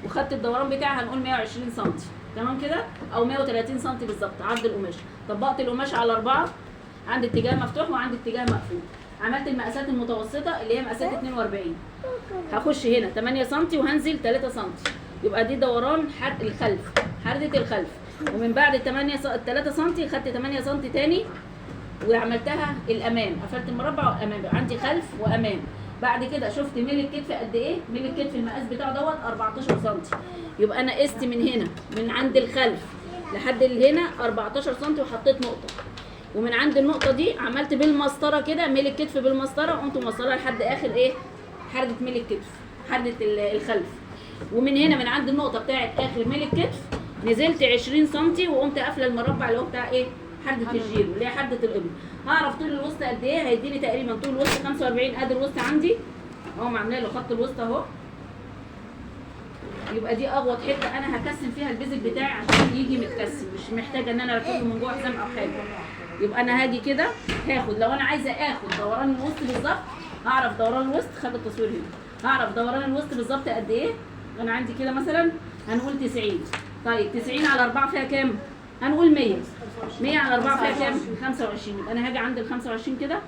وخدت الدوران بتاعها هنقول 120 سم، تمام كده، او 130 سم بالظبط عرض القماش. طبقت القماش على 4، عندي اتجاه مفتوح وعندي اتجاه مقفول. عملت المقاسات المتوسطه اللي هي مقاسات 42. هخش هنا 8 سم وهنزل 3 سم، يبقى دي دوران الخلف، حردة الخلف. ومن بعد 3 سم خدت 8 سم تاني وعملتها الامام، قفلت المربع والامام، بقى عندي خلف وامام. بعد كده شفت ميل الكتف قد ايه، ميل الكتف المقاس بتاعه دوت 14 سم، يبقى انا قست من هنا من عند الخلف لحد هنا 14 سم وحطيت نقطه، ومن عند النقطه دي عملت بالمسطره كده ميل الكتف بالمسطره، وقمت موصلها لحد اخر ايه، حرده ميل الكتف، حرده الخلف. ومن هنا من عند النقطه بتاعت اخر ميل الكتف نزلت 20 سم وقمت قافله المربع اللي هو بتاع ايه، حردة الجيرو اللي هي حردة الابن. هعرف طول الوسط قد ايه، هيديني تقريبا طول الوسط 45. ادي الوسط عندي اهو، عامله له خط الوسط اهو. يبقى دي اغوط حته انا هكسم فيها البيزك بتاعي عشان يجي متكسم، مش محتاجه ان انا اركبه من جوه حزام او حاجه. يبقى انا هاجي كده هاخد، لو انا عايزه اخد دوران الوسط بالظبط هعرف دوران الوسط، خد التصوير هنا، هعرف دوران الوسط بالظبط قد ايه. انا عندي كده مثلا هنقول 90. طيب 90 على 4 فيها كام؟ هنقول 100. 100 على 4 فيها كام؟ 25. يبقى انا هاجي عند ال 25 كده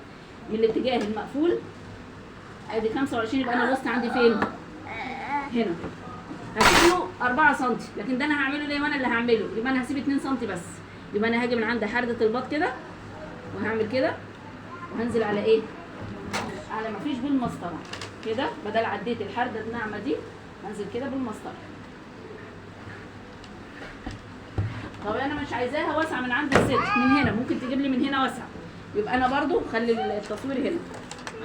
من الاتجاه المقفول، ادي 25. يبقى انا الوسط عندي فين؟ هنا. هسيب له 4 سم، لكن ده انا هعمله ليه وانا اللي هعمله؟ يبقى انا هسيب 2 سم بس. يبقى انا هاجي من عند حردة البط كده وهعمل كده وهنزل على ايه؟ على ما فيش بالمسطره كده، بدل عديت الحرده الناعمه دي هنزل كده بالمسطره. طب انا مش عايزاها واسعه من عند الصدر، من هنا ممكن تجيب لي من هنا واسعه. يبقى انا برضو خلي التصوير هنا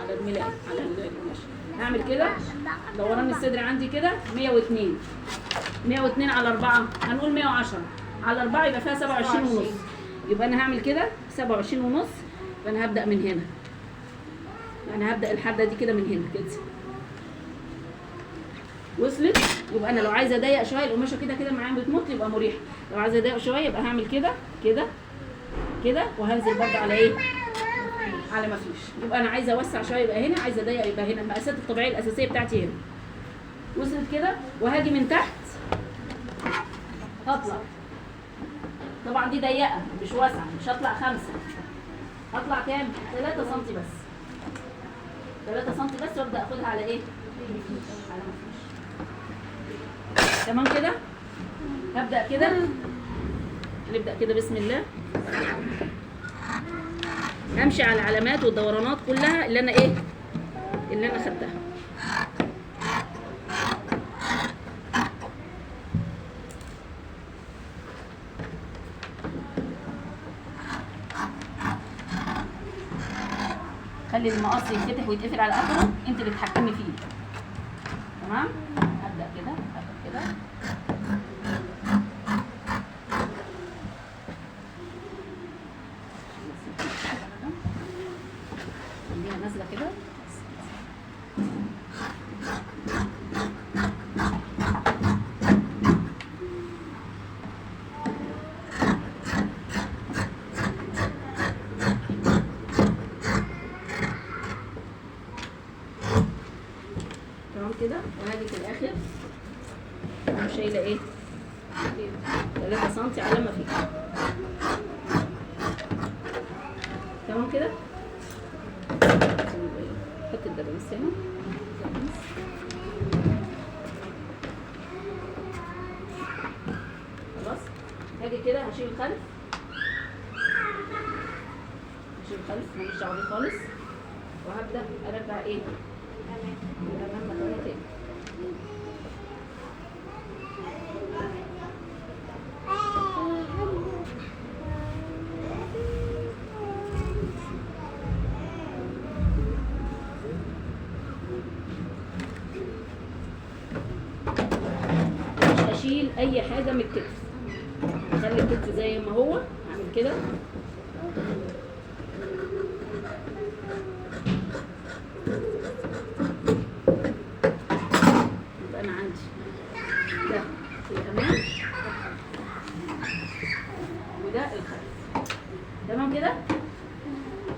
على الملايه على القماش. هعمل كده دوران الصدر عندي كده 102. 102 على 4 هنقول 110 على 4 يبقى فيها 27 ونص. يبقى انا هعمل كده 27 ونص. فانا هبدا من هنا، انا هبدا الحرده دي كده من هنا كده. وصلت؟ يبقى انا لو عايزه اضيق شويه القماشه كده كده معايا بتمط يبقى مريحه. لو عايزه اضيق شويه يبقى هعمل كده كده كده وهنزل برده على ايه؟ على ما فيش. يبقى انا عايزه اوسع شويه يبقى هنا، عايزه اضيق يبقى هنا. المقاسات الطبيعيه الاساسيه بتاعتي هنا. وصلت كده؟ وهاجي من تحت هطلع. طبعا دي ضيقه مش واسعه، مش هطلع 5. هطلع كام؟ 3 سم بس. 3 سم بس وابدا اخدها على ايه؟ على ما فيش. تمام كده؟ هبدا كده، نبدا كده بسم الله. همشي على العلامات والدورانات كلها اللي انا ايه؟ اللي انا خدتها. خلي المقص يتفتح ويتقفل على اخره، انت اللي تتحكمي فيه. تمام؟ هبدا كده هاخد كده خليها نازله كده. تمام كده. وهاجي في الاخر اقوم شايله ايه؟ 3 سم على ما فيه. تمام كده. حط الدبابيس هنا. خلاص. هاجي كده هشيل الخلف. هشيل الخلف ماليش دعوه بيه خالص. وهبدا ارجع ايه؟ الامام مكانه تاني. مش هشيل اي حاجه من الكتف، اخلي الكتف زي ما هو. اعمل كده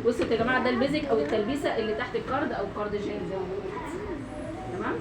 بصوا يا جماعه، ده البيزك او التلبيسه اللي تحت الكارد او الكارديجان زي ما بنقول. تمام.